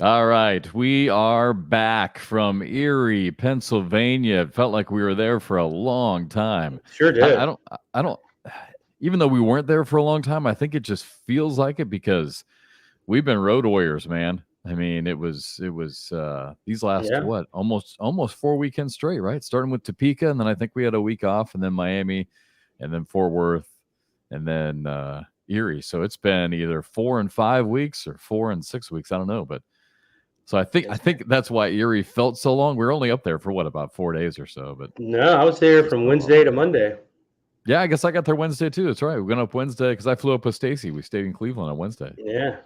All right, we are back from Erie, Pennsylvania. It felt like we were there for a long time. Sure I did. don't, I don't. Even though we weren't there for a long time, I think it just feels like it because we've been road warriors, man. I mean, it was these last Yeah. what almost 4 weekends straight, right? Starting with Topeka, and then I think we had a week off, and then Miami, and then Fort Worth, and then Erie. So it's been either 4 and 5 weeks or 4 and 6 weeks. I don't know, but so I It's, think that's why Erie felt so long. We are only up there for what about 4 days or so, but no, I was there just from felt a lot Wednesday to longer. Monday. Yeah, I guess I got there Wednesday too. That's right. We went up Wednesday because I flew up with Stacy. We stayed in Cleveland on Wednesday, Yeah.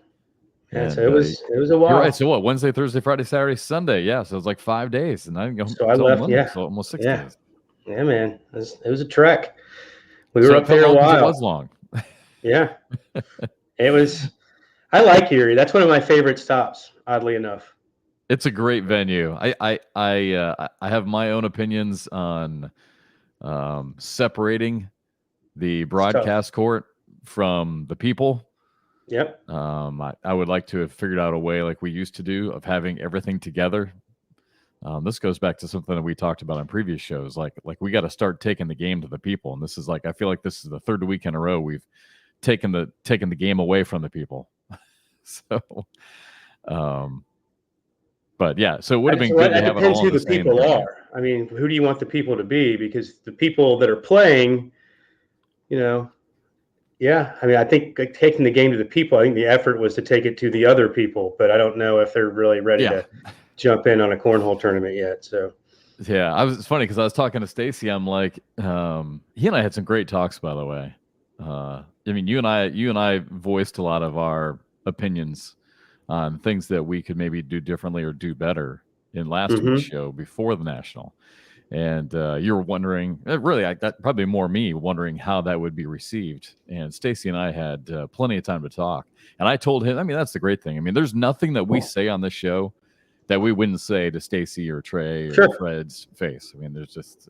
Yeah. So and it was a you're right. while. So what? Wednesday, Thursday, Friday, Saturday, Sunday. Yeah, so it was like 5 days, and I didn't go So I until left. Monday, Yeah. so almost six Yeah. days. Yeah, man. It was a trek. We were So it up felt there a long because it was while. long. Yeah. It was. I like Erie. That's one of my favorite stops. Oddly enough. It's a great venue. I have my own opinions on separating the It's tough. broadcast court from the people. Yep. I would like to have figured out a way like we used to do of having everything together. This goes back to something that we talked about on previous shows. Like we got to start taking the game to the people, and this is like I feel like this is the third week in a row we've taken the game away from the people. So, um, but yeah, so it would have been good to That have it depends all in who the the same people venue. are. I mean, who do you want the people to be? Because the people that are playing, you know, yeah. I mean, I think like, taking the game to the people. I think the effort was to take it to the other people, but I don't know if they're really ready Yeah, to jump in on a cornhole tournament yet. So yeah. It's funny because I was talking to Stacy. I'm like, he and I had some great talks, by the way. I mean, you and I voiced a lot of our opinions on things that we could maybe do differently or do better in last week's hmm show before the national. And you were wondering, really, that probably more me wondering how that would be received. And Stacy and I had plenty of time to talk. And I told him, I mean, that's the great thing. I mean, there's nothing that we say on this show that we wouldn't say to Stacy or Trey or sure. Fred's face. I mean, there's just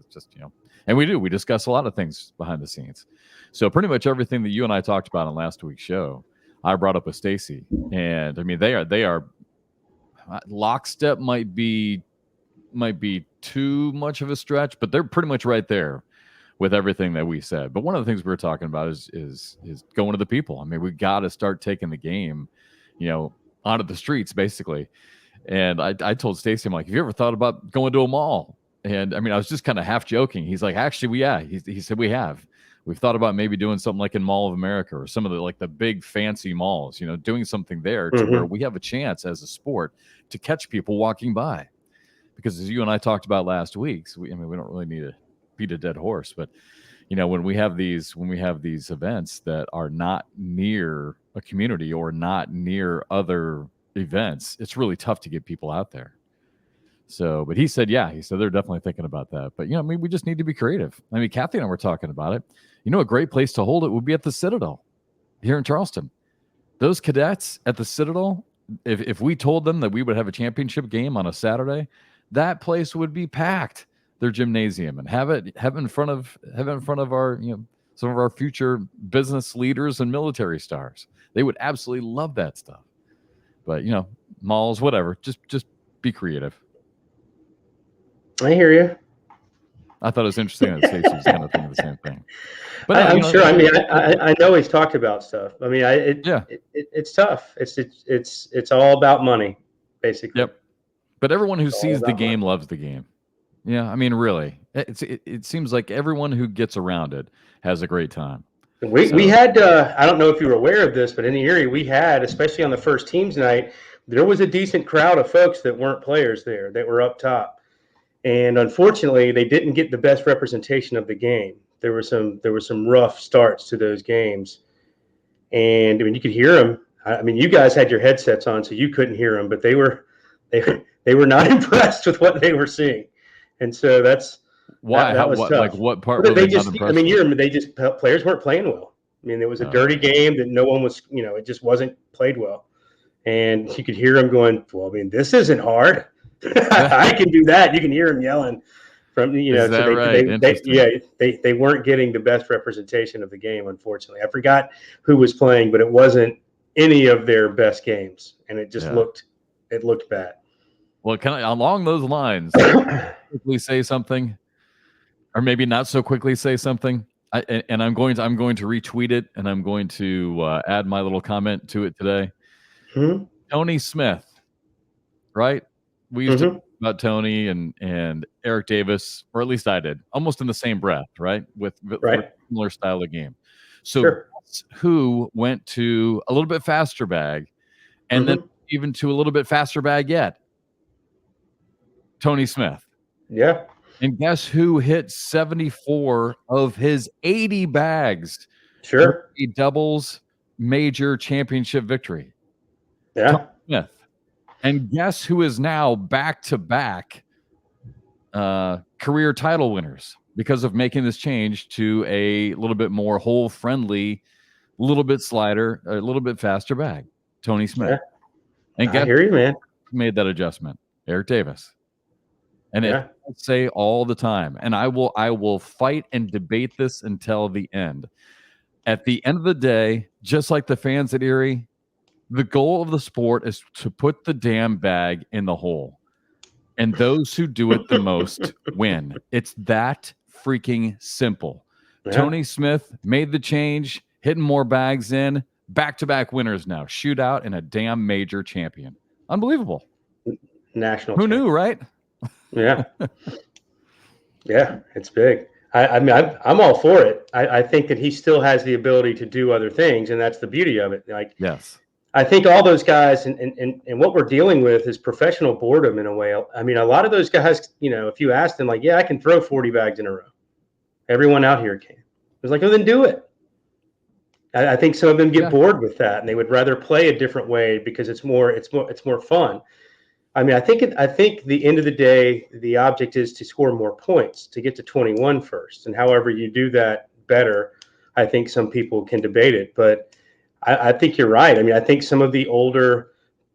and we discuss a lot of things behind the scenes. So pretty much everything that you and I talked about on last week's show, I brought up with Stacy, and I mean they are lockstep might be too much of a stretch, but they're pretty much right there with everything that we said. But one of the things we were talking about is going to the people. I mean, we got to start taking the game, onto the streets basically. And I told Stacy, I'm like, have you ever thought about going to a mall? And I mean, I was just kind of half joking. He's like, actually, yeah. He said we have. We've thought about maybe doing something like in Mall of America or some of the big fancy malls. Doing something there to where hmm we have a chance as a sport to catch people walking by. Because as you and I talked about last week, so we don't really need to beat a dead horse, but when we have these events that are not near a community or not near other events, it's really tough to get people out there. So, but he said, yeah, he said they're definitely thinking about that. But we just need to be creative. I mean, Kathy and I were talking about it. A great place to hold it would be at the Citadel here in Charleston. Those cadets at the Citadel, if we told them that we would have a championship game on a Saturday, that place would be packed. Their gymnasium and have it in front of our some of our future business leaders and military stars. They would absolutely love that stuff. But malls, whatever. Just be creative. I hear you. I thought it was interesting that Stacey was kind of thinking the same thing. But no, I'm sure. I mean, it, I know he's talked about stuff. I mean, yeah, it's tough. It's all about money, basically. yep. But everyone who It's all sees the about money. game loves the game. Yeah, I mean, really, it seems like everyone who gets around it has a great time. We So, had I don't know if you were aware of this, but in the area we had, especially on the first teams night, there was a decent crowd of folks that weren't players there that were up top, and unfortunately, they didn't get the best representation of the game. There were some rough starts to those games, and I mean you could hear them. I mean, you guys had your headsets on, so you couldn't hear them, but they were not impressed with what they were seeing, and so why? that How? was What? Like, tough. what part But were they they not just, I impressed mean, with? they just players weren't playing well. I mean, it was a dirty Okay. game that no one was, it just wasn't played well, and you could hear them going, "Well, I mean, this isn't hard. I can do that." You can hear them yelling from, Is so that right? yeah, Interesting. they weren't getting the best representation of the game. Unfortunately, I forgot who was playing, but it wasn't any of their best games, and it just Yeah. looked. it looked bad. Well, can I, along those lines, quickly say something, or maybe not so quickly say something? I'm going to retweet it, and I'm going to add my little comment to it today. Hmm. Tony Smith, right? We used to talk about Tony and Eric Davis, or at least I did, almost in the same breath, right? With Right. similar style of game. So Sure. guess who went to a little bit faster bag, and then even to a little bit faster bag yet? Tony Smith. Yeah. And guess who hit 74 of his 80 bags with Sure. a doubles major championship victory? Tony Yeah. Smith. And guess who is now back-to-back career title winners because of making this change to a little bit more hole-friendly, little bit slider, a little bit faster bag? Tony Smith. Yeah. And I guess hear you, man. who made that adjustment? Eric Davis. And Yeah. I say all the time, and I will fight and debate this until the end. At the end of the day, just like the fans at Erie, the goal of the sport is to put the damn bag in the hole. And those who do it the most win. It's that freaking simple. Yeah. Tony Smith made the change, hitting more bags in, back-to-back winners now. Shootout and a damn major champion. Unbelievable. National. Who knew, right? Yeah. Yeah, it's big. I mean, I'm all for it. I think that he still has the ability to do other things, and that's the beauty of it. Like, Yes. I think all those guys and what we're dealing with is professional boredom in a way. I mean, a lot of those guys, if you ask them, like, yeah, I can throw 40 bags in a row. Everyone out here can. It's like, oh, then do it. I think some of them get bored with that, and they would rather play a different way because it's more fun. I mean, I think the end of the day, the object is to score more points, to get to 21 first. And however you do that better, I think some people can debate it. But I think you're right. I mean, I think some of the older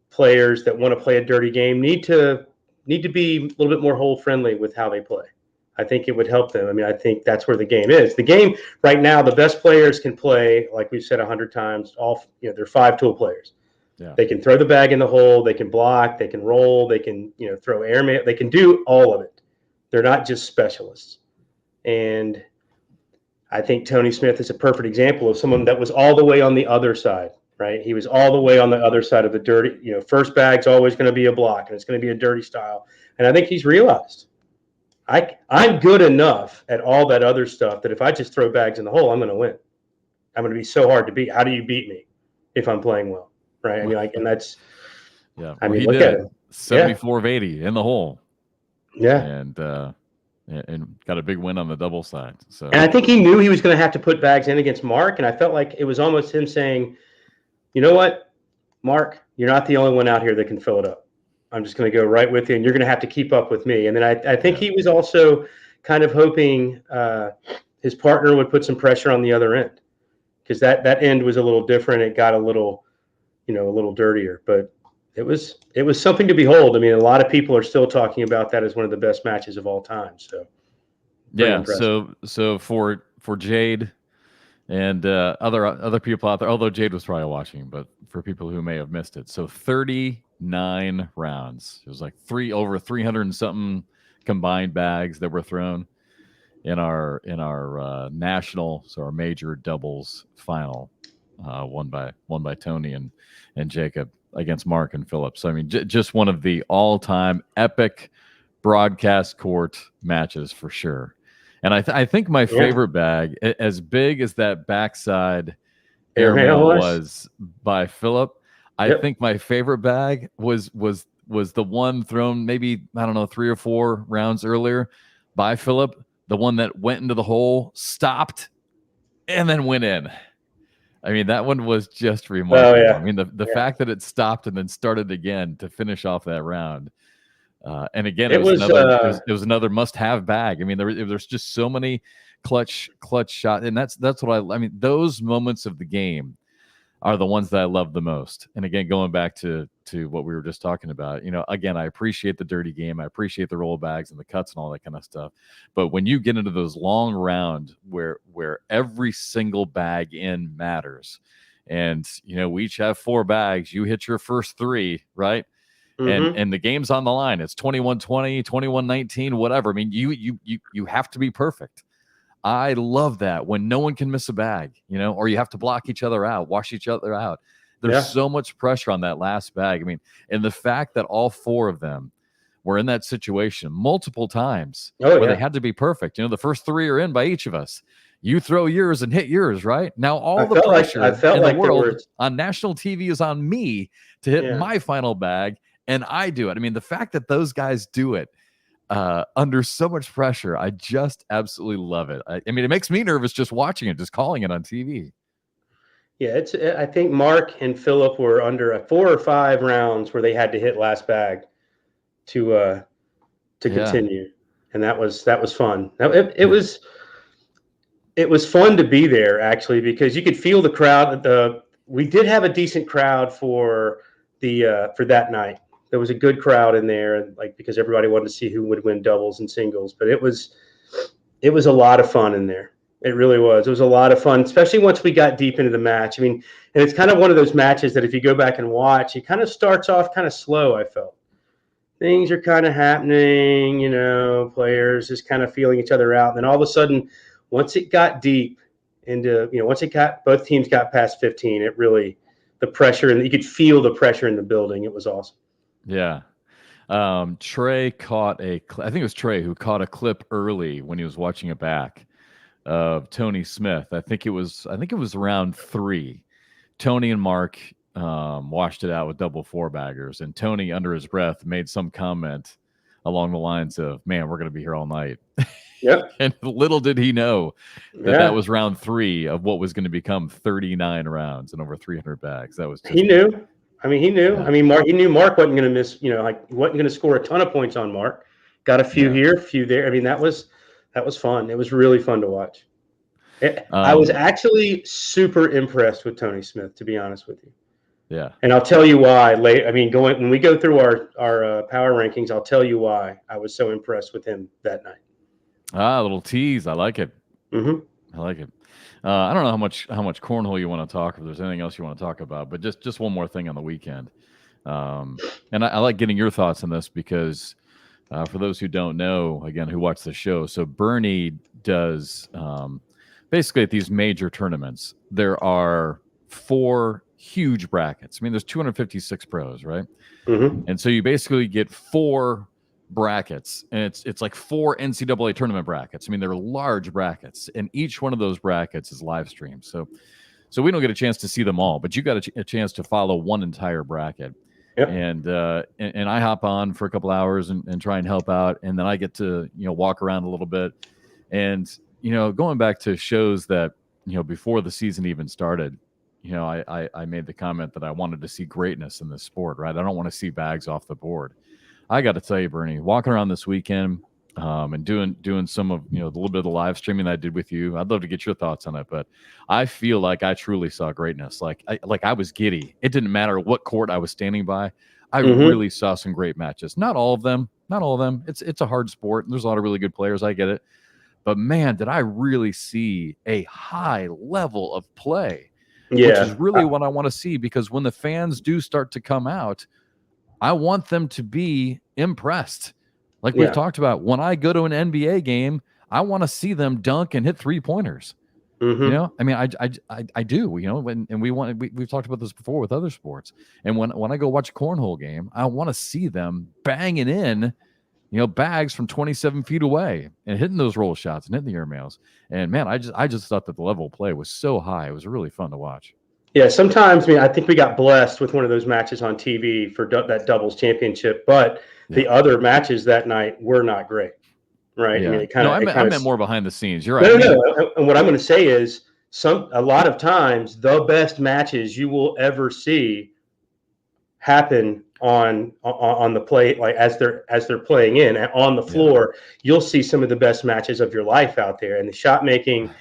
players that want to play a dirty game need to be a little bit more hole friendly with how they play. I think it would help them. I mean, I think that's where the game is. The game right now, the best players can play, like we've said 100 times, they're 5-tool players. Yeah. They can throw the bag in the hole. They can block. They can roll. They can, throw airman. They can do all of it. They're not just specialists. And I think Tony Smith is a perfect example of someone that was all the way on the other side, right? He was all the way on the other side of the dirty, first bag's always going to be a block and it's going to be a dirty style. And I think he's realized I'm good enough at all that other stuff that if I just throw bags in the hole, I'm going to win. I'm going to be so hard to beat. How do you beat me if I'm playing well? Right. I mean, and that's, yeah. I mean, he look did at it. 74 of 80 in the hole. Yeah. And got a big win on the double side. So, and I think he knew he was going to have to put bags in against Mark. And I felt like it was almost him saying, you know what, Mark, you're not the only one out here that can fill it up. I'm just going to go right with you, and you're going to have to keep up with me. And then I think he was also kind of hoping his partner would put some pressure on the other end, because that end was a little different. It got a little dirtier, but it was something to behold. I mean, a lot of people are still talking about that as one of the best matches of all time. So yeah. impressive. So for Jade and other people out there, although Jade was probably watching, but for people who may have missed it, so 39 rounds. It was like over 300 and something combined bags that were thrown in our national, so our major doubles final, won by Tony and Jacob against Mark and Philip. So I mean, just one of the all-time epic broadcast court matches for sure. And I think my favorite bag, as big as that backside airmail was by Philip, I think my favorite bag was the one thrown maybe, I don't know, 3 or 4 rounds earlier by Philip, the one that went into the hole, stopped, and then went in. I mean, that one was just remarkable. Oh, yeah. I mean, the fact that it stopped and then started again to finish off that round. And again, it was another must-have bag. I mean, there's just so many clutch shots, and that's what I mean. Those moments of the game are the ones that I love the most. And again, going back to what we were just talking about, again, I appreciate the dirty game. I appreciate the roll bags and the cuts and all that kind of stuff. But when you get into those long rounds where every single bag in matters, and we each have 4 bags, you hit your first 3, right? Mm-hmm. and the game's on the line. It's 21-20, 21-19, whatever. I mean, you have to be perfect. I love that when no one can miss a bag, or you have to block each other out, wash each other out. There's Yeah. so much pressure on that last bag. I mean, and the fact that all four of them were in that situation multiple times Oh, where they yeah. had to be perfect. The first three are in by each of us. You throw yours and hit yours, right? Now all the pressure in the world on national TV is on me to hit my final bag, and I do it. I mean, the fact that those guys do it under so much pressure, I just absolutely love it. I mean, it makes me nervous just watching it, just calling it on TV. Yeah, I think Mark and Philip were under 4 or 5 rounds where they had to hit last bag to continue, and that was fun. It was fun to be there, actually, because you could feel the crowd. We did have a decent crowd for that night. There was a good crowd in there, because everybody wanted to see who would win doubles and singles. But it was a lot of fun in there. It really was. It was a lot of fun, especially once we got deep into the match. I mean, and it's kind of one of those matches that if you go back and watch, it kind of starts off kind of slow, I felt. Things are kind of happening, players just kind of feeling each other out. And then all of a sudden, once it got deep into, both teams got past 15, it really, the pressure, and you could feel the pressure in the building. It was awesome. Yeah. Trey caught I think it was Trey who caught a clip early when he was watching it back of Tony Smith. I think it was round 3. Tony and Mark washed it out with double 4-baggers, and Tony under his breath made some comment along the lines of, "Man, we're going to be here all night." Yep. And little did he know that was round 3 of what was going to become 39 rounds and over 300 bags. That was just, he knew. I mean, he knew. Yeah. I mean, he knew Mark wasn't going to miss. He wasn't going to score a ton of points on Mark. Got a few here, a few there. I mean, that was fun. It was really fun to watch. I was actually super impressed with Tony Smith, to be honest with you. Yeah. And I'll tell you why later. I mean, when we go through our power rankings, I'll tell you why I was so impressed with him that night. A little tease. I like it. Mm-hmm. I like it. I don't know how much cornhole you want to talk, if there's anything else you want to talk about, but just one more thing on the weekend. And I like getting your thoughts on this because for those who don't know, again, who watch the show, so Bernie does basically at these major tournaments, there are 4 huge brackets. I mean, there's 256 pros, right? Mm-hmm. And so you basically get 4 brackets, and it's like 4 NCAA tournament brackets. I mean, they're large brackets, and each one of those brackets is live streamed. So we don't get a chance to see them all, but you got a chance to follow one entire bracket. Yep. And I hop on for a couple hours and try and help out, and then I get to walk around a little bit, and going back to shows that before the season even started, I made the comment that I wanted to see greatness in this sport, right? I don't want to see bags off the board. I got to tell you, Bernie, walking around this weekend and doing some of the little bit of the live streaming that I did with you, I'd love to get your thoughts on it. But I feel like I truly saw greatness. Like I was giddy. It didn't matter what court I was standing by. I really saw some great matches. Not all of them. It's a hard sport, and there's a lot of really good players. I get it. But man, did I really see a high level of play, which is really what I want to see, because when the fans do start to come out, I want them to be impressed. Like we've talked about, when I go to an NBA game, I want to see them dunk and hit 3-pointers. Mm-hmm. I mean, I do. We've talked about this before with other sports. And when I go watch a cornhole game, I want to see them banging in, bags from 27 feet away and hitting those roll shots and hitting the airmails. And man, I just thought that the level of play was so high. It was really fun to watch. Yeah, sometimes, I think we got blessed with one of those matches on TV for that doubles championship, but the other matches that night were not great, right? Yeah. I mean, I meant more behind the scenes. You're right. No. And what I'm going to say is, a lot of times the best matches you will ever see happen on the play, like as they're playing in and on the floor. You'll see some of the best matches of your life out there. And the shot making,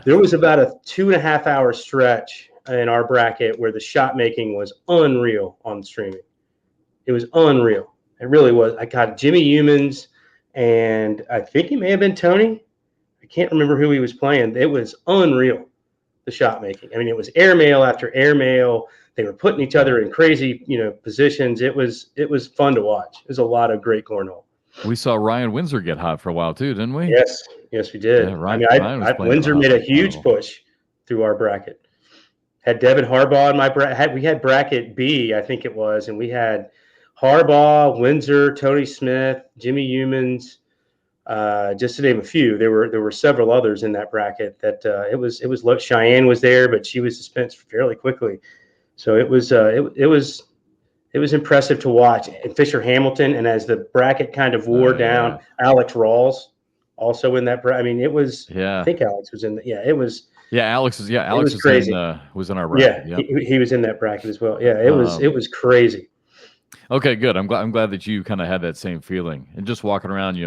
there was about a 2.5-hour stretch in our bracket where the shot making was unreal on streaming. It was unreal. It really was. I got Jimmy Humans, and I think he may have been Tony. I can't remember who he was playing. It was unreal. the shot making. I mean, it was airmail after airmail. They were putting each other in crazy, positions. It was fun to watch. It was a lot of great cornhole. We saw Ryan Windsor get hot for a while too, didn't we? Yes, we did. Yeah, Ryan was playing Windsor made a huge push through our bracket. Had Devin Harbaugh in my bracket. We had bracket B, I think it was, and we had Harbaugh, Windsor, Tony Smith, Jimmy Humans, just to name a few. There were several others in that bracket. That it was Cheyenne was there, but she was dispensed fairly quickly. So it was impressive to watch. And Fisher Hamilton, and as the bracket kind of wore down, Alex Rawls also in that bracket. I mean, it was. Yeah. I think Alex was in. It was. Yeah, Alex was crazy. Was in our bracket. Yeah, he was in that bracket as well. Yeah, it was crazy. Okay, good. I'm glad that you kind of had that same feeling. And just walking around,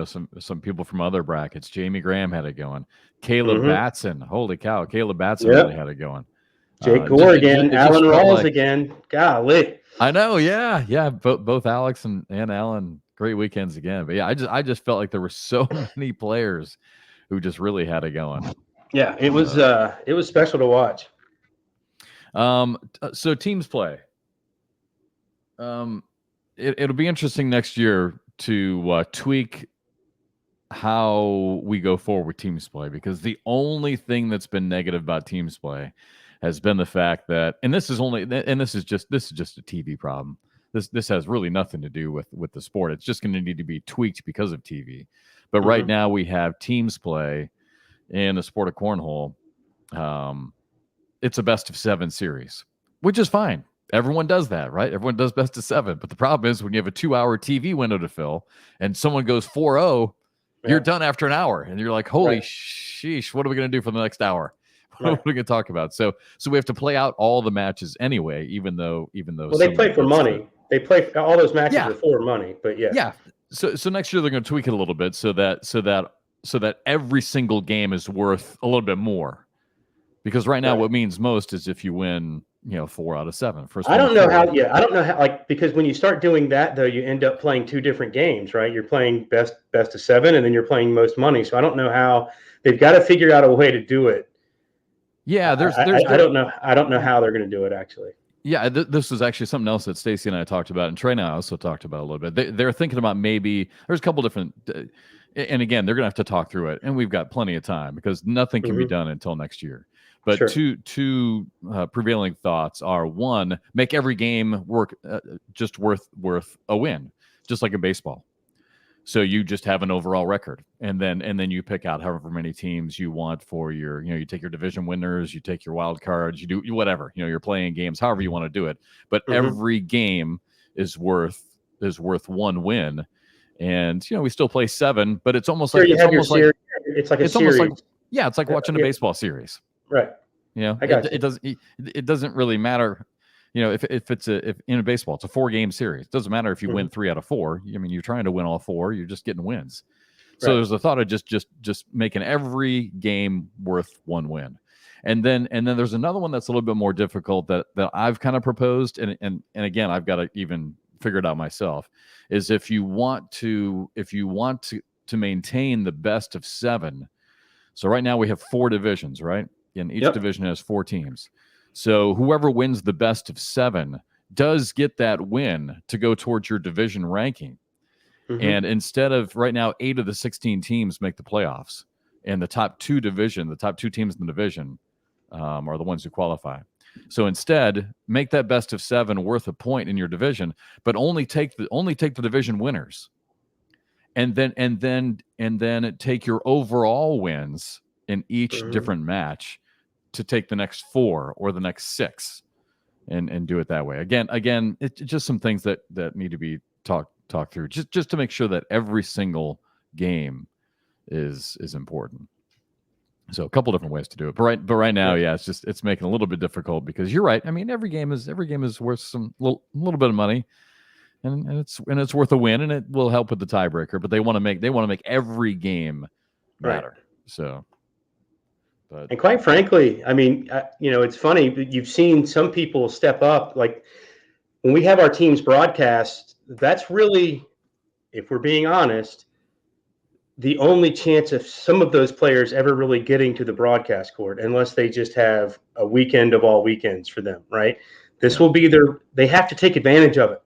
some people from other brackets. Jamie Graham had it going. Caleb Batson, holy cow, Caleb Batson really had it going. Jake Gore again, Alan Rawls again. Golly, I know. Yeah. Both Alex and Alan, great weekends again. But yeah, I just felt like there were so many players who just really had it going. Yeah, it was special to watch. So teams play. It'll be interesting next year to tweak how we go forward with teams play, because the only thing that's been negative about teams play has been the fact that, and this is just a TV problem. This has really nothing to do with the sport. It's just going to need to be tweaked because of TV. But right now we have teams play in the sport of cornhole. It's a best of 7 series, which is fine. Everyone does that, right? Everyone does best of 7. But the problem is when you have a 2-hour TV window to fill and someone goes 4-0, you're done after an hour. And you're like, holy sheesh, what are we going to do for the next hour? What are we going to talk about? So we have to play out all the matches anyway, even though. Well, they play for money. They play all those matches are for money, but yeah. So next year they're going to tweak it a little bit so that every single game is worth a little bit more. Because right now, what means most is if you win, 4 out of 7. I don't know how. Yeah, I don't know how. Because when you start doing that, though, you end up playing 2 different games, right? You're playing best of 7, and then you're playing most money. So I don't know how they've got to figure out a way to do it. Yeah, I don't know. I don't know how they're going to do it actually. Yeah, this was actually something else that Stacy and I talked about, and Trey and I also talked about a little bit. They're thinking about maybe there's a couple different. And again, they're going to have to talk through it, and we've got plenty of time because nothing can be done until next year. But two prevailing thoughts are: one, make every game work just worth a win, just like in baseball. So you just have an overall record, and then you pick out however many teams you want for your, you take your division winners, you take your wild cards, you do whatever, you're playing games however you want to do it. But every game is worth 1 win, and we still play 7, but it's almost like it's like a series. It's like watching a baseball series. Right. It doesn't really matter. If in a baseball, it's a 4-game series. It doesn't matter if you win 3 out of 4. I mean, you're trying to win all 4. You're just getting wins. So there's a thought of just making every game worth 1 win. And then there's another one that's a little bit more difficult that I've kind of proposed. And again, I've got to even figure it out myself, is if you want to maintain the best of 7. So right now we have 4 divisions, right? And each division has 4 teams. So whoever wins the best of 7 does get that win to go towards your division ranking. And instead of right now, 8 of the 16 teams make the playoffs, and the top 2 teams in the division are the ones who qualify. So instead, make that best of 7 worth a point in your division, but only take the division winners, and then take your overall wins in each different match to take the next 4 or the next 6 and do it that way. Again, it's just some things that need to be talked through just to make sure that every single game is important. So a couple different ways to do it. But right now, it's making it a little bit difficult because you're right. I mean, every game is worth some little bit of money, and it's worth a win, and it will help with the tiebreaker, but they want to make every game matter. Right. So and quite frankly, I mean, it's funny, but you've seen some people step up. Like when we have our teams broadcast, that's really, if we're being honest, the only chance of some of those players ever really getting to the broadcast court, unless they just have a weekend of all weekends for them, right? This will be they have to take advantage of it,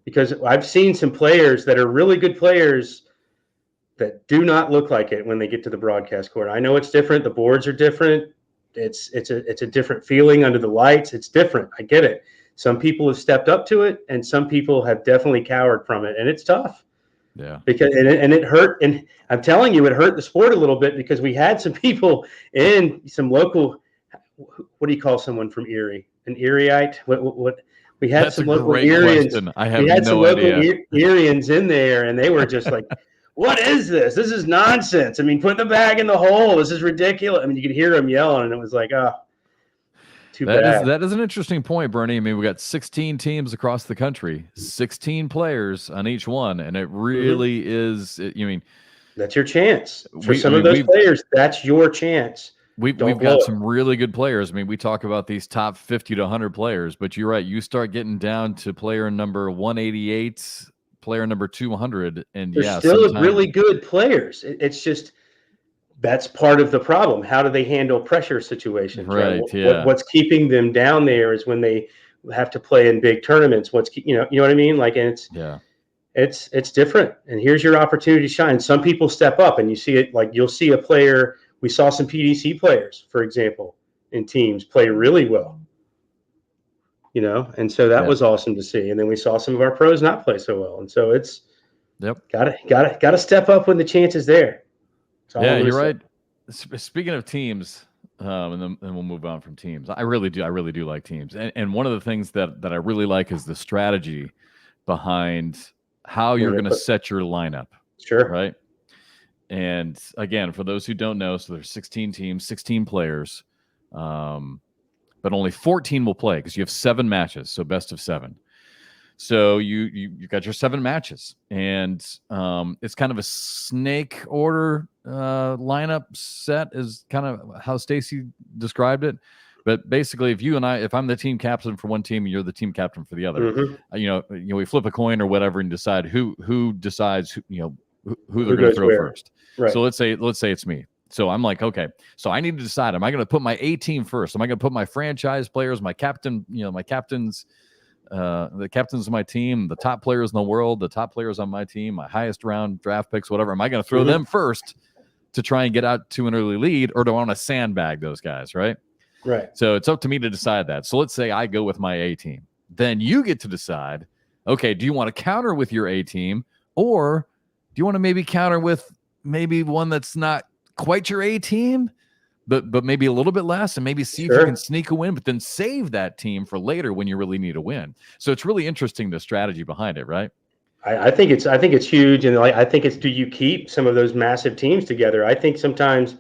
because I've seen some players that are really good players that do not look like it when they get to the broadcast court. I know it's different. The boards are different. It's a different feeling under the lights. It's different. I get it. Some people have stepped up to it, and some people have definitely cowered from it, and it's tough. Yeah. Because it hurt, and I'm telling you, it hurt the sport a little bit, because we had some people in some local. What do you call someone from Erie? An Erieite? What? We had That's some a local great Eриans. question. I have We had some no local idea. Eриans in there, and they were just like, "What is this? This is nonsense. I mean, put the bag in the hole. This is ridiculous." I mean, you could hear them yelling, and it was like, "Oh, too bad." That is an interesting point, Bernie. I mean, we got 16 teams across the country, 16 players on each one, and it really is. You mean That's your chance for some I of mean, those players. That's your chance. we've Don't got blow some really good players. I mean, we talk about these top 50 to 100 players, but you're right. You start getting down to player number 188, player number 200, and They're yeah, still sometimes really good players. It's just that's part of the problem. How do they handle pressure situations, right? right, yeah, What's keeping them down there is when they have to play in big tournaments. You know what I mean? Like, and yeah, it's different. And here's your opportunity to shine. Some people step up, and you see it. Like, you'll see a player. We saw some PDC players, for example, in teams play really well. You know, and so that yeah, was awesome to see. And then we saw some of our pros not play so well. And so it's yep, gotta step up when the chance is there. That's all yeah. I'm gonna You're say. right. Speaking of teams, and we'll move on from teams. I really do like teams, and one of the things that I really like is the strategy behind how you're going to set your lineup, Sure. right? And again, for those who don't know, so there's 16 teams, 16 players, but only 14 will play because you have 7 matches, so best of 7. So you got your 7 matches, and it's kind of a snake order lineup set, is kind of how Stacy described it. But basically, if I'm the team captain for one team and you're the team captain for the other, we flip a coin or whatever and decide who decides who they're going to throw first. Right. So let's say it's me. So I'm like, okay, so I need to decide: am I going to put my A team first? Am I going to put my franchise players, my captain, my captains? The captains of my team, the top players in the world, the top players on my team, my highest round draft picks, whatever. Am I going to throw them first to try and get out to an early lead, or do I want to sandbag those guys, right? Right. So it's up to me to decide that. So let's say I go with my A team. Then you get to decide, okay, do you want to counter with your A team, or do you want to maybe counter with maybe one that's not quite your A team, but maybe a little bit less, and maybe see if you can sneak a win, but then save that team for later when you really need a win. So it's really interesting, the strategy behind it, right? I think it's huge, and I think it's, do you keep some of those massive teams together? I think sometimes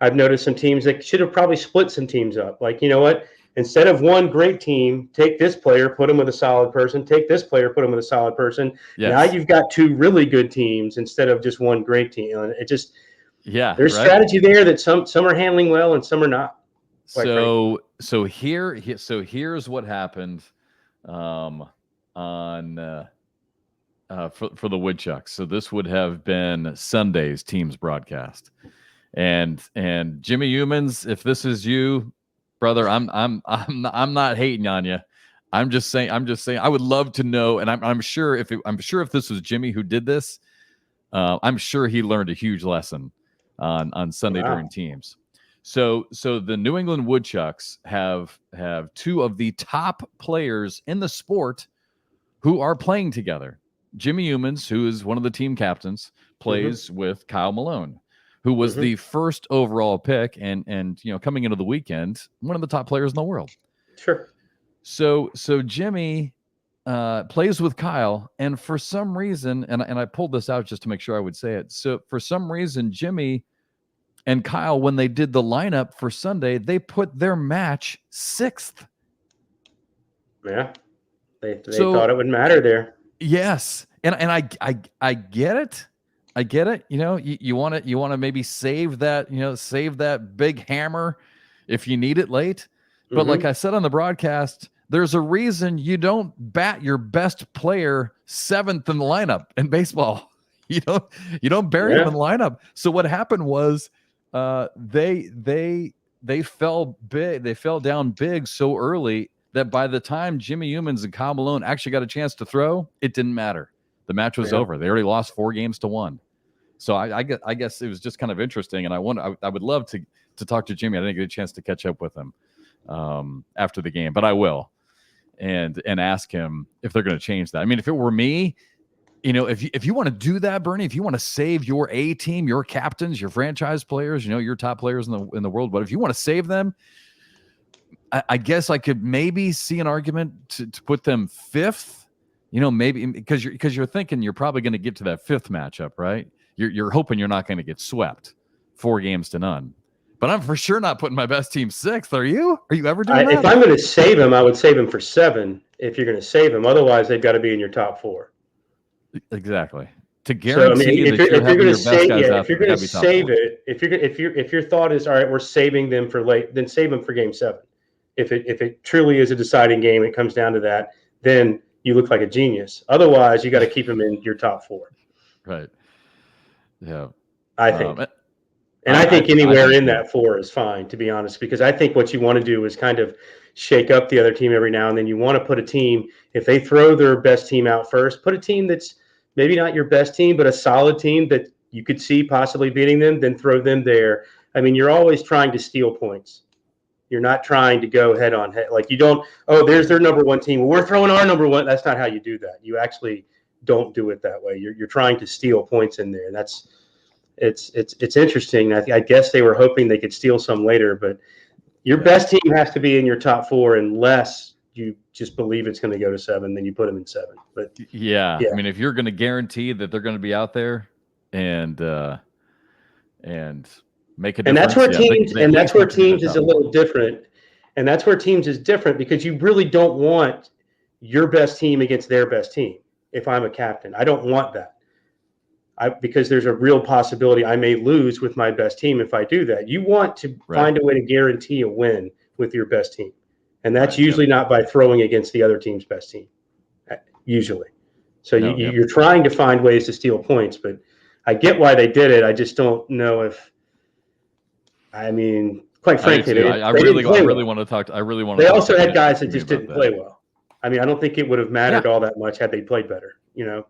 I've noticed some teams that should have probably split some teams up. Like, you know what? Instead of one great team, take this player, put him with a solid person. Take this player, put him with a solid person. Yes. Now you've got 2 really good teams instead of just one great team. And it just, there's strategy there that some are handling well and some are not. So here's what happened for the Woodchucks. So this would have been Sunday's team's broadcast. And Jimmy Humans, if this is you, brother, I'm not hating on you. I'm just saying I would love to know, and I'm sure if this was Jimmy who did this, I'm sure he learned a huge lesson on Sunday during teams. So the New England Woodchucks have 2 of the top players in the sport who are playing together. Jimmy Humans, who is one of the team captains, plays with Kyle Malone, who was the first overall pick, and coming into the weekend, one of the top players in the world. Sure. So Jimmy plays with Kyle, and for some reason, and I pulled this out just to make sure I would say it. So for some reason, Jimmy and Kyle, when they did the lineup for Sunday, they put their match 6th. Yeah, they thought it would matter there. Yes, and I get it. I get it. You want to maybe save that big hammer if you need it late. But like I said on the broadcast, there's a reason you don't bat your best player 7th in the lineup in baseball. you don't bury them in the lineup. So what happened was they fell big. They fell down big so early that by the time Jimmy Humans and Kyle Malone actually got a chance to throw, it didn't matter. The match was over. They already lost 4-1. So I guess it was just kind of interesting, and I would love to talk to Jimmy. I didn't get a chance to catch up with him after the game, but I will, and ask him if they're going to change that. I mean, if it were me, if you want to do that, Bernie, if you want to save your A team, your captains, your franchise players, your top players in the world, but if you want to save them, I guess I could maybe see an argument to put them fifth. Maybe because you're thinking you're probably going to get to that fifth matchup, right? You're hoping you're not going to get swept 4-0. But I'm for sure not putting my best team sixth. Are you? Are you ever doing that? If I'm going to save him, I would save him for 7 if you're going to save him. Otherwise, they've got to be in your top 4. Exactly. To guarantee if you're going to save, if you're going to save it, if your thought is, all right, we're saving them for late, then save them for game 7. If it truly is a deciding game, it comes down to that, then you look like a genius. Otherwise, you got to keep them in your top 4. Right. Yeah. I think. And I think anywhere in that 4 is fine, to be honest, because I think what you want to do is kind of shake up the other team every now and then. You want to put a team, if they throw their best team out first, put a team that's maybe not your best team, but a solid team that you could see possibly beating them, then throw them there. I mean, you're always trying to steal points. You're not trying to go head on head. Like you don't, there's their number 1 team. Well, we're throwing our number 1. That's not how you do that. You actually don't do it that way. You're trying to steal points in there. And it's interesting. I guess they were hoping they could steal some later, but your best team has to be in your top 4 unless you just believe it's going to go to 7, then you put them in 7. But yeah. I mean, if you're going to guarantee that they're going to be out there and make a difference, and that's where teams is a little different. And that's where teams is different because you really don't want your best team against their best team. If I'm a captain, I don't want that. Because there's a real possibility I may lose with my best team if I do that. You want to find a way to guarantee a win with your best team. And that's usually not by throwing against the other team's best team, usually. So you're trying to find ways to steal points, but I get why they did it. I just don't know if, I mean, quite frankly, I really want to talk. They also had guys that just didn't play well. I mean, I don't think it would have mattered all that much had they played better,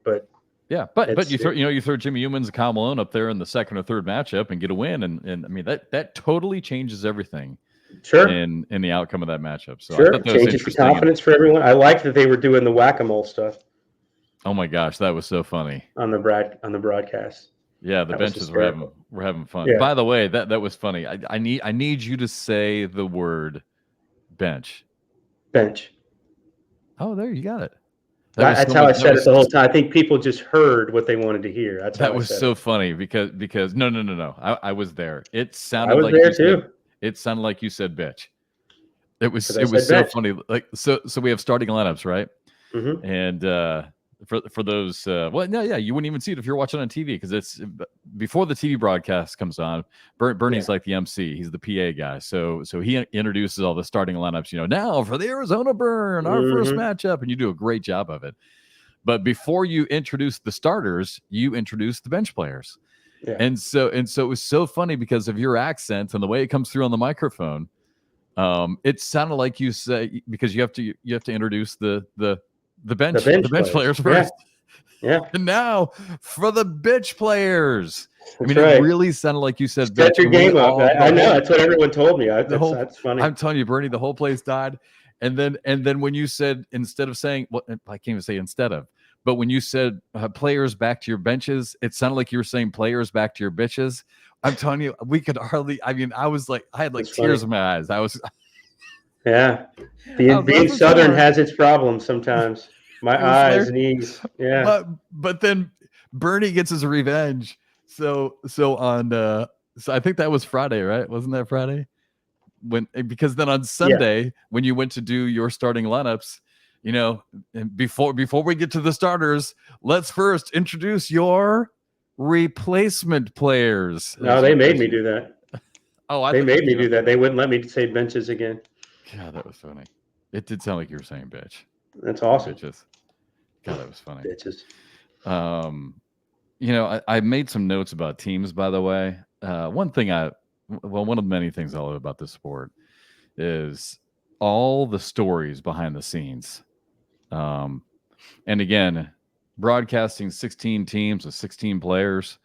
but. Yeah, but you throw Jimmy Humans and Kyle Malone up there in the second or third matchup and get a win, and I mean that totally changes everything. Sure. In the outcome of that matchup. So sure, changes the confidence for everyone. I like that they were doing the whack-a-mole stuff. Oh my gosh, that was so funny on the broadcast. Yeah, the benches were having fun. Yeah. By the way, that was funny. I need you to say the word bench. Bench. Oh, there you got it. That's how I said it the whole time. I think people just heard what they wanted to hear. That was so funny because no. I was there. It sounded I was like there too. It sounded like you said bitch. It was so funny. Like so we have starting lineups, right? Mm-hmm. And for those you wouldn't even see it if you're watching on TV because it's before the TV broadcast comes on. Bernie's like the MC. He's the PA guy. So he introduces all the starting lineups. Now for the Arizona Burn, our first matchup, and you do a great job of it. But before you introduce the starters, you introduce the bench players. Yeah. And so it was so funny because of your accent and the way it comes through on the microphone. It sounded like you say because you have to introduce the bench players first. Yeah. And now for the bench players. That's it really sounded like you said Set your game up. I know that's what everyone told me. That's funny. I'm telling you, Bernie, the whole place died. And then when you said instead of saying I can't even say instead of, but when you said players back to your benches, it sounded like you were saying players back to your bitches. I'm telling you, we could hardly. I mean, I had like tears in my eyes. I was. Yeah, being Southern has its problems sometimes. My eyes, knees. Yeah, but then Bernie gets his revenge. So I think that was Friday, right? Wasn't that Friday? Because then on Sunday when you went to do your starting lineups, and before we get to the starters, let's first introduce your replacement players. No, they made me do that. They made me do that. They wouldn't let me say benches again. God, that was funny. It did sound like you were saying bitch. That's awesome. Bitches. God, that was funny. Bitches. I made some notes about teams, by the way. One of the many things I love about this sport is all the stories behind the scenes. And again, broadcasting 16 teams with 16 players,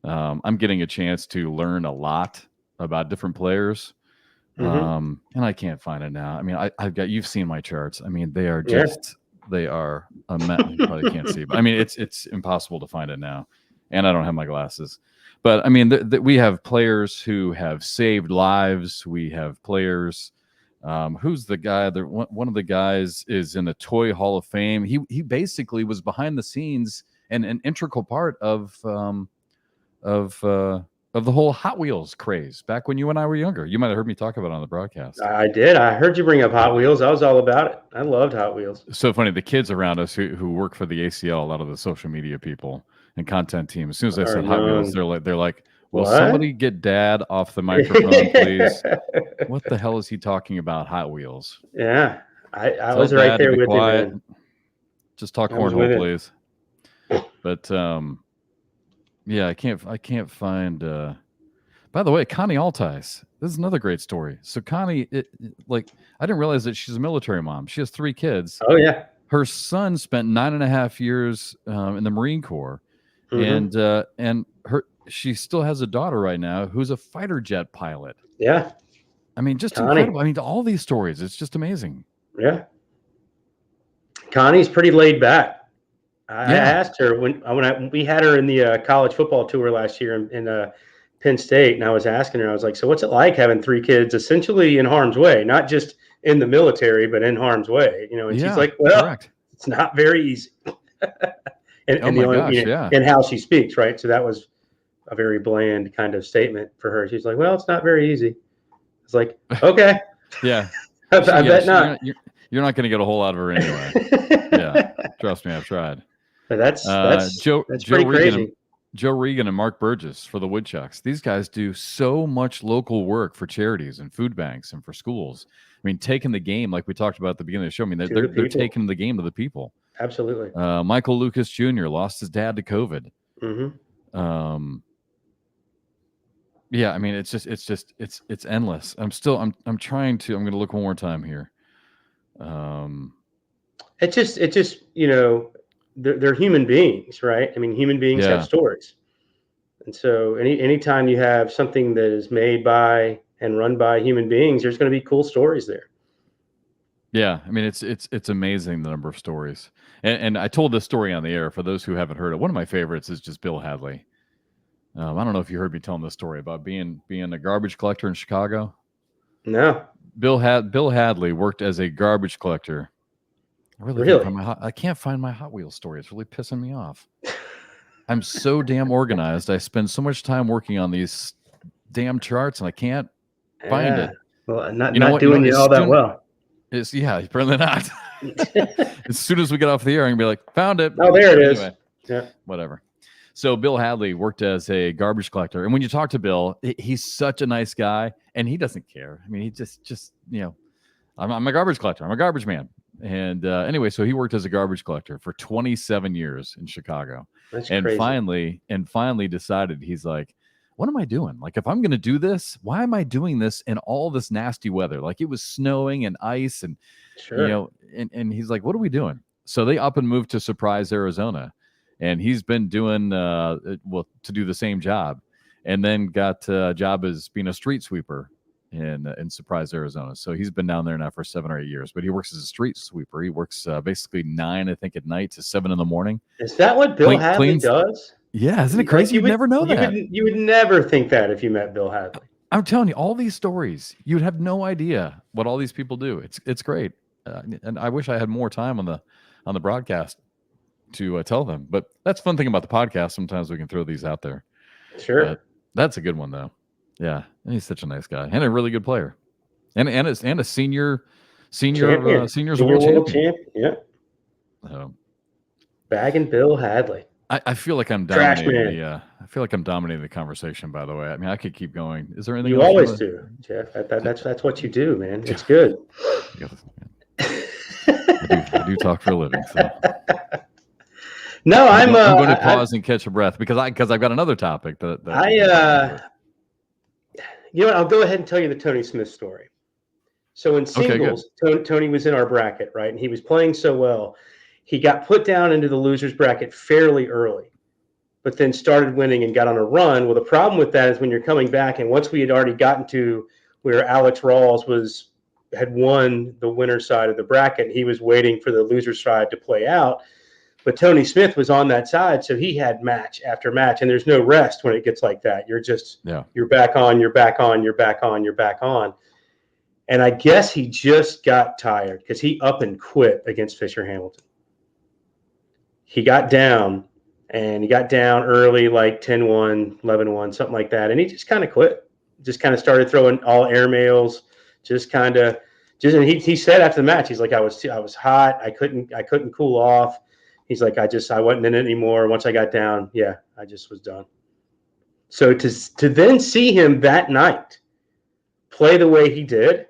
I'm getting a chance to learn a lot about different players. Mm-hmm. And I can't find it now. I mean, you've seen my charts. I mean, they are Yeah. you probably can't see, but I mean, it's impossible to find it now. And I don't have my glasses. But I mean, we have players who have saved lives. We have players. Who's the guy? One of the guys is in the Toy Hall of Fame. He basically was behind the scenes and an integral part of the whole Hot Wheels craze back when you and I were younger. You might have heard me talk about it on the broadcast. I did. I heard you bring up Hot Wheels. I was all about it. I loved Hot Wheels. So funny. The kids around us who work for the ACL, a lot of the social media people and content team, as soon as I said Hot Wheels, they're like, will What? somebody get Dad off the microphone, please? What the hell is he talking about? Hot Wheels. Yeah. I Tell was right Dad there to be with quiet. you, man. Just talk I was with cornhole, it. please. But yeah, I can't find. By the way, Connie Altice. This is another great story. So Connie, I didn't realize that she's a military mom. She has 3 kids. Oh yeah. Her son spent 9.5 years in the Marine Corps, Mm-hmm. and she still has a daughter right now who's a fighter jet pilot. Yeah. I mean, just Connie. incredible. I mean, all these stories, it's just amazing. Yeah. Connie's pretty laid back. I asked her when we had her in the college football tour last year in Penn State, and I was asking her, I was like, so what's it like having 3 kids essentially in harm's way, not just in the military, but in harm's way, and she's like, well, correct. It's not very easy. And how she speaks, right? So that was a very bland kind of statement for her. She's like, well, it's not very easy. It's like, okay. Yeah. I bet not. You're not going to get a whole lot of her anyway. Yeah. Trust me, I've tried. But that's pretty crazy. Joe Regan and Mark Burgess for the Woodchucks. These guys do so much local work for charities and food banks and for schools. I mean, taking the game, like we talked about at the beginning of the show. I mean, they're taking the game to the people. Absolutely. Michael Lucas Jr. lost his dad to COVID. Mm-hmm. Yeah, I mean, it's endless. I'm going to look one more time here. It's just they're human beings, right? I mean, human beings have stories. And so anytime you have something that is made by and run by human beings, there's going to be cool stories there. Yeah, I mean, it's amazing the number of stories. And I told this story on the air for those who haven't heard it. One of my favorites is just Bill Hadley. I don't know if you heard me telling this story about being a garbage collector in Chicago. No. Bill Hadley worked as a garbage collector. I can't find my Hot Wheels story. It's really pissing me off. I'm so damn organized. I spend so much time working on these damn charts, and I can't find it. Well, not doing it all that well. Apparently not. As soon as we get off the air, I'm gonna be like, found it. Oh, there it is. Yeah. Whatever. So Bill Hadley worked as a garbage collector, and when you talk to Bill, he's such a nice guy, and he doesn't care. I mean, he just I'm a garbage collector. I'm a garbage man. And anyway, so he worked as a garbage collector for 27 years in Chicago. That's crazy. Finally decided, he's like, what am I doing? Like, if I'm going to do this, why am I doing this in all this nasty weather? Like, it was snowing and ice and, and he's like, what are we doing? So they up and moved to Surprise, Arizona. And he's been doing, to do the same job, and then got a job as being a street sweeper in Surprise, Arizona. So he's been down there now for 7 or 8 years, but he works as a street sweeper. He works basically 9, I think, at night to 7 in the morning. Is that what Bill Hadley does? Yeah, isn't it crazy? You'd never know that. You would never think that if you met Bill Hadley. I'm telling you, all these stories, you'd have no idea what all these people do. It's great, and I wish I had more time on the broadcast to tell them. But that's fun thing about the podcast. Sometimes we can throw these out there. Sure, that's a good one though. Yeah, he's such a nice guy and a really good player, and a seniors world champion. Yeah. Bagging Bill Hadley. I feel like I'm dominating the conversation. By the way, I mean, I could keep going. Is there anything you always do, Jeff? That's what you do, man. It's good. I do talk for a living. So. No, I'm going to pause and catch a breath because I've got another topic that you know what? I'll go ahead and tell you the Tony Smith story. So in singles, Tony was in our bracket, right? And he was playing so well. He got put down into the losers bracket fairly early, but then started winning and got on a run. Well, the problem with that is when you're coming back, and once we had already gotten to where Alex Rawls had won the winner side of the bracket, he was waiting for the loser side to play out. But Tony Smith was on that side, so he had match after match, and there's no rest when it gets like that. You're just you're back on, you're back on, you're back on, you're back on. And I guess he just got tired because he up and quit against Fisher Hamilton. He got down, and he got down early, like 10-1, 11-1, something like that. And he just kind of quit. Just kind of started throwing all airmails, and he said after the match, he's like, I was hot. I couldn't cool off. He's like, I wasn't in it anymore. Once I got down, I just was done. So to then see him that night play the way he did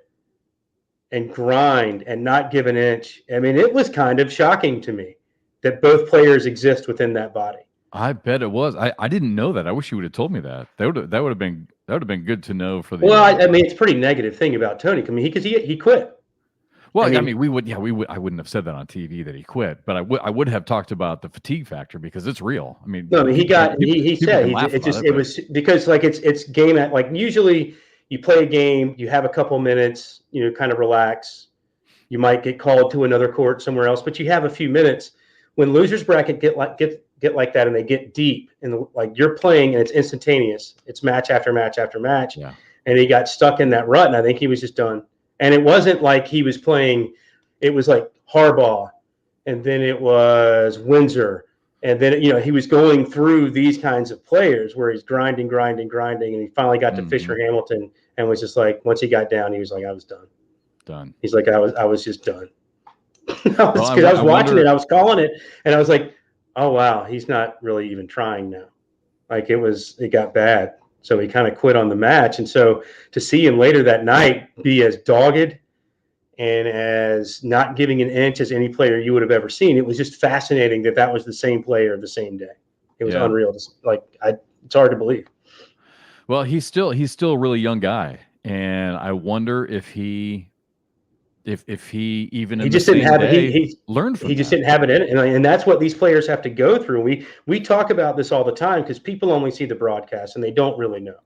and grind and not give an inch, I mean, it was kind of shocking to me that both players exist within that body. I bet it was. I didn't know that. I wish you would have told me that. That would have been good to know for the. Well, I mean, it's a pretty negative thing about Tony. I mean, because he quit. Well, I mean, I wouldn't have said that on TV that he quit, but I would have talked about the fatigue factor because it's real. I mean, no, he said it was because like it's game at like usually you play a game, you have a couple minutes, kind of relax. You might get called to another court somewhere else, but you have a few minutes. When losers bracket get like that and they get deep and like you're playing and it's instantaneous, it's match after match after match, and he got stuck in that rut, and I think he was just done. And it wasn't like he was playing, it was like Harbaugh, and then it was Windsor. And then, he was going through these kinds of players where he's grinding. And he finally got to Fisher Hamilton and was just like, once he got down, he was like, I was done. He's like, I was just done. I was watching it, I was calling it, and I was like, oh, wow, he's not really even trying now. Like it got bad. So he kind of quit on the match. And so to see him later that night be as dogged and as not giving an inch as any player you would have ever seen, it was just fascinating that was the same player the same day. It was unreal. It's hard to believe. Well, he's still a really young guy. And I wonder if he even in the same day he learned from he just didn't have it in it, and that's what these players have to go through. We talk about this all the time because people only see the broadcast and they don't really know.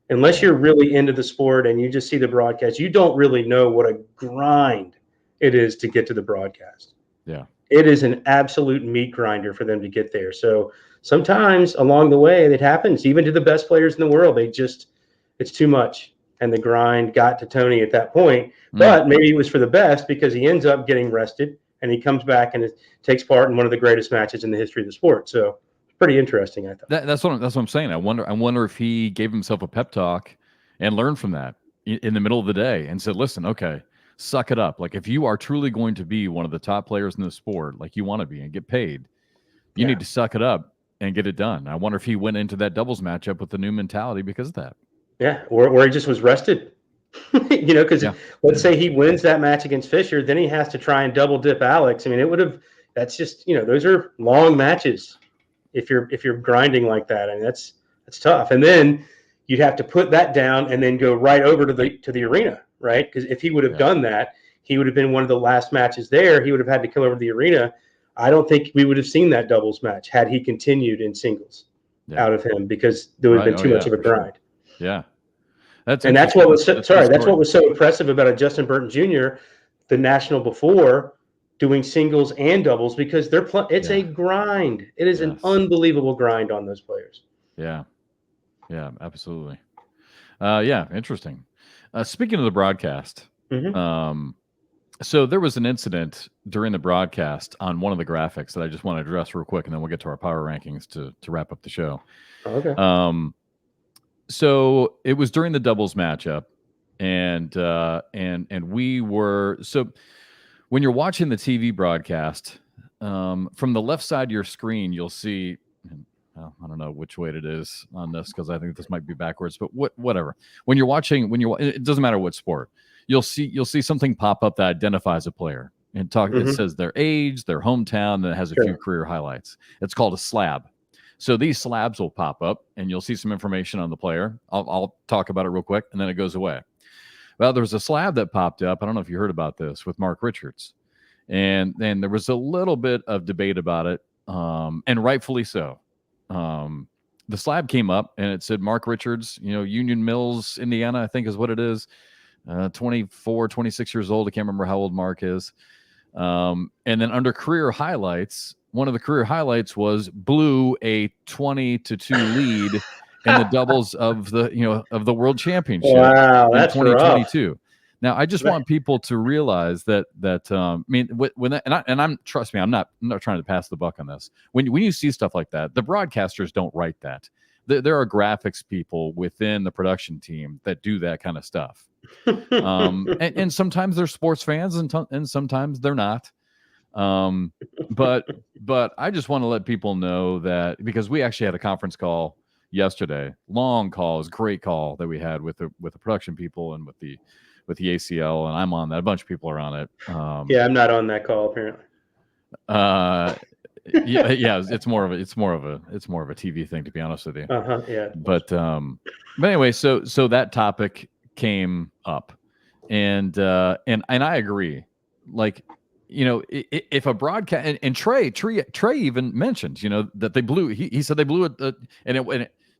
Unless you're really into the sport and you just see the broadcast, you don't really know what a grind it is to get to the broadcast. Yeah, it is an absolute meat grinder for them to get there. So sometimes along the way, it happens even to the best players in the world. It's too much. And the grind got to Tony at that point. But maybe it was for the best because he ends up getting rested and he comes back and takes part in one of the greatest matches in the history of the sport. So it's pretty interesting, I thought. That's what I'm saying. I wonder if he gave himself a pep talk and learned from that in the middle of the day and said, listen, okay, suck it up. Like if you are truly going to be one of the top players in the sport, like you want to be and get paid, you need to suck it up and get it done. I wonder if he went into that doubles matchup with the new mentality because of that. Yeah, or he just was rested, because let's say he wins that match against Fisher, then he has to try and double dip Alex. I mean, that's just, those are long matches if you're grinding like that. I mean, that's tough. And then you'd have to put that down and then go right over to the arena, right? Because if he would have done that, he would have been one of the last matches there. He would have had to come over to the arena. I don't think we would have seen that doubles match had he continued in singles out of him because there would have been too much of a grind. Sure. Yeah. That's what was so impressive about a Justin Burton Jr., the national before, doing singles and doubles because it's a grind. It is an unbelievable grind on those players. Yeah. Yeah, absolutely. Interesting. Speaking of the broadcast, so there was an incident during the broadcast on one of the graphics that I just want to address real quick, and then we'll get to our power rankings to wrap up the show. Okay. So it was during the doubles matchup, and we were when you're watching the TV broadcast, from the left side of your screen, you'll see. I don't know which way it is on this because I think this might be backwards, but whatever. When you're watching, it doesn't matter what sport. You'll see something pop up that identifies a player. and talk. It Mhm. says their age, their hometown, and it has a few Sure. career highlights. It's called a slab. So these slabs will pop up, and you'll see some information on the player. I'll talk about it real quick, and then it goes away. Well, there was a slab that popped up. I don't know if you heard about this with Mark Richards, and there was a little bit of debate about it, and rightfully so. The slab came up, and it said Mark Richards, Union Mills, Indiana, I think is what it is. 24, 26 years old. I can't remember how old Mark is. And then under career highlights, one of the career highlights was blew a 20-2 lead in the doubles of the World Championship Wow, in that's rough. 2022. Now, I just want people to realize that I mean, when that, and trust me, I'm not trying to pass the buck on this. When you see stuff like that, the broadcasters don't write that. There are graphics people within the production team that do that kind of stuff. And sometimes they're sports fans, and sometimes they're not. But I just want to let people know that, because we actually had a conference call yesterday, long call, it was a great call that we had with the production people and with the ACL, and I'm on that. A bunch of people are on it. Yeah, I'm not on that call apparently. Yeah, it's more of a TV thing, to be honest with you. Yeah. But anyway, so that topic came up, and I agree. Like, if a broadcast, and Trey even mentioned, that they blew. He said they blew it,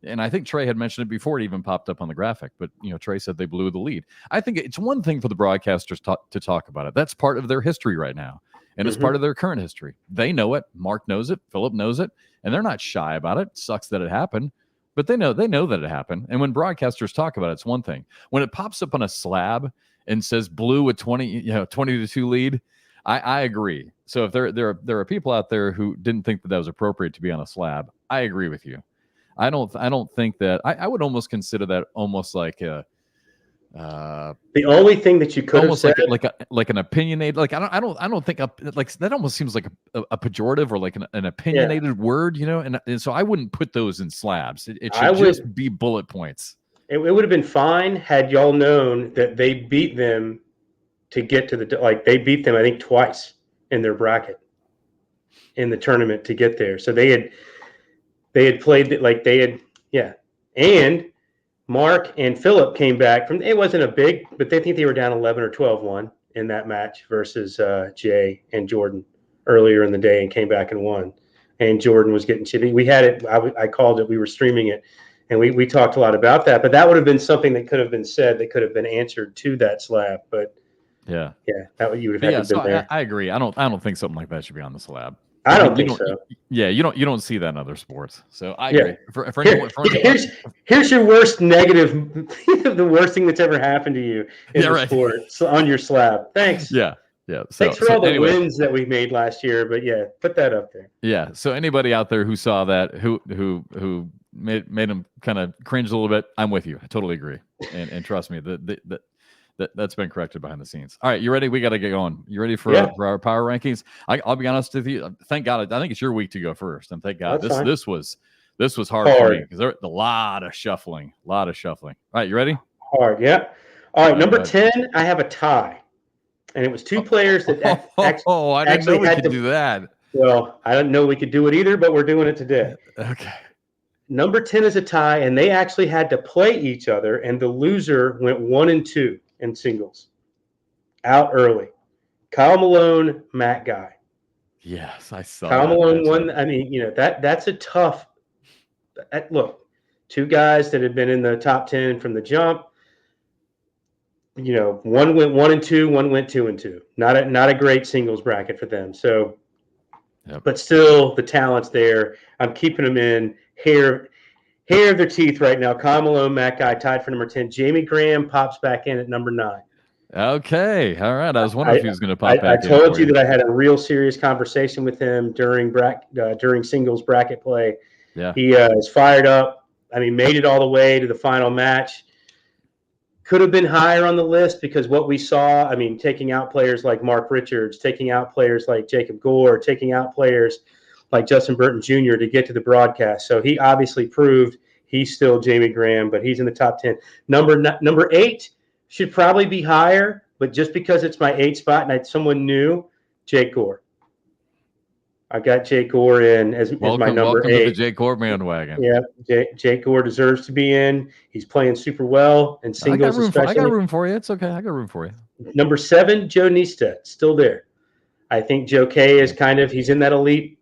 and I think Trey had mentioned it before it even popped up on the graphic. But Trey said they blew the lead. I think it's one thing for the broadcasters to talk about it. That's part of their history right now, and it's part of their current history. They know it. Mark knows it. Philip knows it, and they're not shy about it. Sucks that it happened, but they know that it happened. And when broadcasters talk about it, it's one thing. When it pops up on a slab and says blew a 20-2 lead, I agree. So if there are people out there who didn't think that was appropriate to be on a slab, I agree with you. I don't think that. I would almost consider that almost like a the only thing that you could almost have said, like an opinionated, like I don't think like that almost seems like a pejorative, or like an opinionated word, and so I wouldn't put those in slabs. It should just be bullet points. It would have been fine had y'all known that they beat them to get to they beat them, I think, twice in their bracket in the tournament to get there. So they had played and Mark and Philip came back from, it wasn't a big, but they think they were down 11 or 12-1 in that match versus Jay and Jordan earlier in the day, and came back and won. And Jordan was getting chippy. We had it. I called it. We were streaming it, and we talked a lot about that. But that would have been something that could have been said, that could have been answered to that slab. But yeah, that you would have had to been there. I agree. I don't think something like that should be on the slab. I don't think so. Yeah, you don't see that in other sports. So I agree. Here's your worst negative, the worst thing that's ever happened to you in the sport, so on your slab. Thanks. Yeah. Thanks for all the wins that we made last year, but put that up there. Yeah. So anybody out there who saw that, who made them kind of cringe a little bit, I'm with you. I totally agree. And trust me, that's been corrected behind the scenes. All right, you ready? We got to get going. You ready for our power rankings? I'll be honest with you. Thank God. I think it's your week to go first, and thank God this was hard for me, because there's a lot of shuffling. All right, you ready? Hard, yeah. All right, number 10, I have a tie, and it was two players that I didn't know we could do that. Well, I didn't know we could do it either, but we're doing it today. Okay. Number 10 is a tie, and they actually had to play each other, and the loser went 1-2 in singles, out early. Kyle Malone, Matt Guy. Yes, I saw Kyle Malone won. I mean, that's a tough look. Two guys that had been in the top 10 from the jump. One went 1-2, one went 2-2. Not a great singles bracket for them. So, but still, the talent's there. I'm keeping them in hair of their teeth right now. Kyle Malone, Matt Guy tied for number 10. Jamie Graham pops back in at number 9. Okay. All right. I was wondering if he was going to pop back in. I told you that I had a real serious conversation with him during singles bracket play. Yeah. He is fired up. I mean, made it all the way to the final match. Could have been higher on the list, because what we saw, I mean, taking out players like Mark Richards, taking out players like Jacob Gore, taking out players like Justin Burton Jr. to get to the broadcast. So he obviously proved he's still Jamie Graham, but he's in the top 10. Number 8 should probably be higher, but just because it's my 8 spot and someone new, Jake Gore. I got Jake Gore in as my number 8. Welcome to the Jake Gore bandwagon. Yeah, Jake Gore deserves to be in. He's playing super well in singles, especially. I got room for you. It's okay. I got room for you. Number 7, Joe Niestad, still there. I think Joe K is he's in that elite.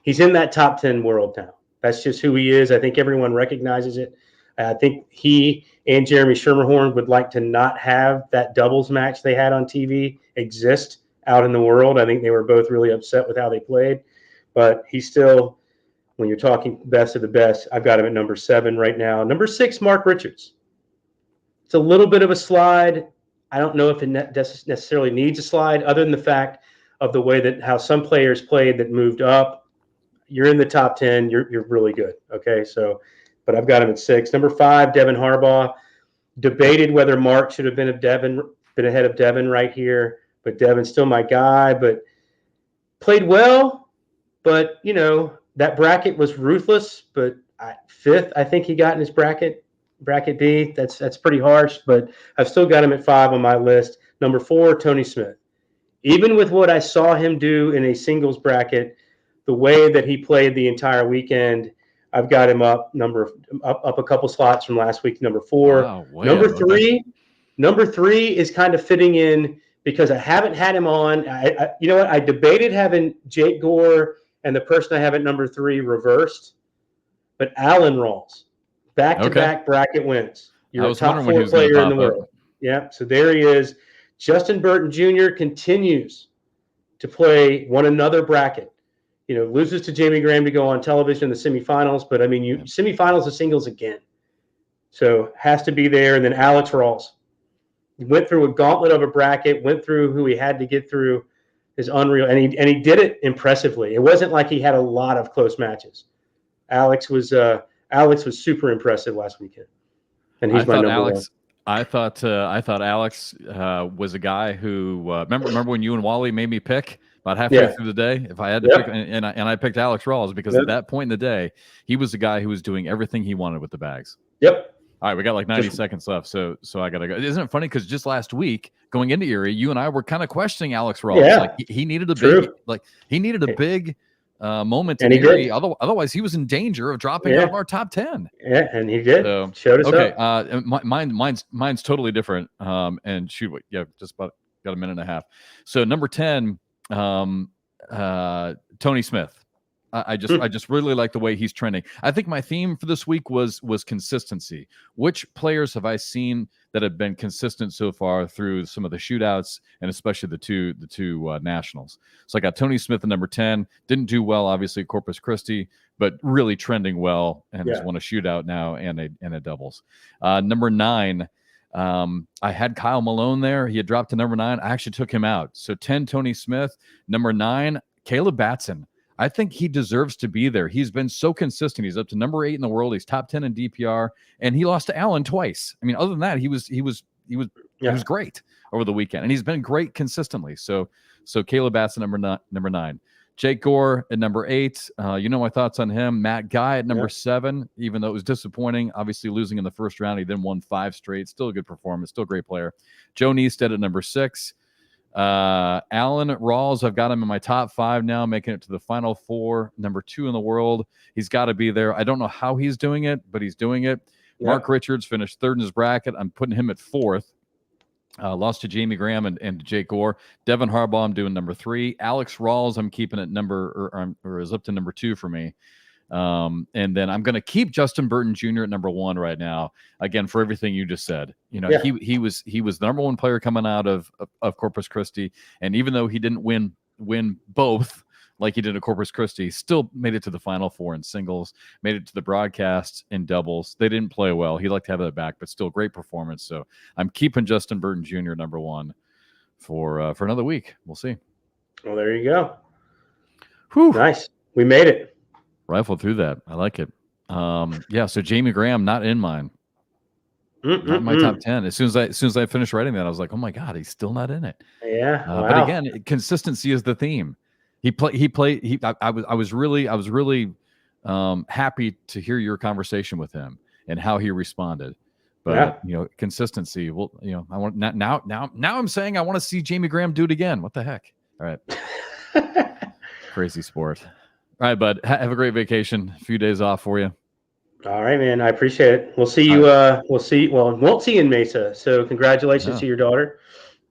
He's in that top 10 world now. That's just who he is. I think everyone recognizes it. I think he and Jeremy Schermerhorn would like to not have that doubles match they had on TV exist out in the world. I think they were both really upset with how they played. But he's still, when you're talking best of the best, I've got him at number 7 right now. Number 6, Mark Richards. It's a little bit of a slide. I don't know if it necessarily needs a slide, other than the fact of the way that how some players played that moved up. You're in the top 10. You're really good. Okay, so, but I've got him at 6. Number 5, Devin Harbaugh. Debated whether Mark should have been ahead of Devin right here, but Devin's still my guy. But played well. But that bracket was ruthless. But 5th, I think he got in his bracket B. That's pretty harsh, but I've still got him at 5 on my list. Number 4, Tony Smith. Even with what I saw him do in a singles bracket, the way that he played the entire weekend, I've got him up a couple slots from last week. Number 4. Wow, number 3. Number 3 is kind of fitting in because I haven't had him on. You know what? I debated having Jake Gore and the person I have at number 3 reversed, but Alan Rawls. Back-to-back bracket wins. You're a top 4 player in the world. Yeah, so there he is. Justin Burton Jr. continues to play another bracket. Loses to Jamie Graham to go on television in the semifinals, but semifinals of singles again. So has to be there. And then Alex Rawls went through a gauntlet of a bracket, went through who he had to get through, is unreal, and he did it impressively. It wasn't like he had a lot of close matches. Alex was super impressive last weekend, and he's my number 1. I thought Alex was a guy who remember when you and Wally made me pick about halfway through the day if I had to pick, and I picked Alex Rawls because at that point in the day he was the guy who was doing everything he wanted with the bags. Yep. All right, we got like 90 seconds left, so I gotta go. Isn't it funny because just last week going into Erie, you and I were kind of questioning Alex Rawls. Yeah. Like he needed a big moment in Erie. Otherwise, he was in danger of dropping out of our top 10. Yeah, and he did. So, showed us up. Mine's totally different. And shoot, just about got a minute and a half. So number 10, Tony Smith. I just really like the way he's trending. I think my theme for this week was consistency. Which players have I seen that have been consistent so far through some of the shootouts and especially the two nationals? So I got Tony Smith at number 10. Didn't do well, obviously, at Corpus Christi, but really trending well and has won a shootout now and a doubles. Number 9. I had Kyle Malone there. He had dropped to number 9. I actually took him out. So 10, Tony Smith. Number 9, Caleb Batson. I think he deserves to be there. He's been so consistent. He's up to number 8 in the world. He's top 10 in DPR, and he lost to Allen twice. I mean, other than that, he was great over the weekend, and he's been great consistently. So Caleb Batson number 9. Jake Gore at number 8. My thoughts on him. Matt Guy at number 7. Even though it was disappointing, obviously losing in the first round, he then won 5 straight. Still a good performance. Still a great player. Joe Niestad at number 6. Alan Rawls, I've got him in my top 5 now, making it to the final 4. Number 2 in the world. He's got to be there. I don't know how he's doing it, but he's doing it. Yeah. Mark Richards finished 3rd in his bracket. I'm putting him at 4th. Lost to Jamie Graham and Jake Gore. Devin Harbaugh, I'm doing number 3. Alex Rawls, I'm keeping at or is up to number 2 for me. And then I'm going to keep Justin Burton Jr. at number 1 right now. Again, for everything you just said, he was the number 1 player coming out of Corpus Christi. And even though he didn't win both like he did at Corpus Christi, still made it to the final 4 in singles, made it to the broadcast in doubles. They didn't play well. He'd like to have that back, but still great performance. So I'm keeping Justin Burton Jr. number 1 for another week. We'll see. Well, there you go. Whew. Nice. We made it. Rifle through that. I like it. So Jamie Graham, not in mine. Not in my top 10. As soon as I finished writing that, I was like, oh my God, he's still not in it. Yeah. Wow. But again, consistency is the theme. I was really happy to hear your conversation with him and how he responded. But consistency. Well, I want now I'm saying I want to see Jamie Graham do it again. What the heck? All right. Crazy sport. All right, bud. Have a great vacation. A few days off for you. All right, man. I appreciate it. We'll see you. We'll see. Well, won't see you in Mesa. So congratulations to your daughter.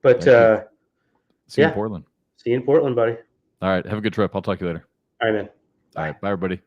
But see you in yeah, Portland. see you in Portland, buddy. All right. Have a good trip. I'll talk to you later. All right, man. All right. Bye, everybody.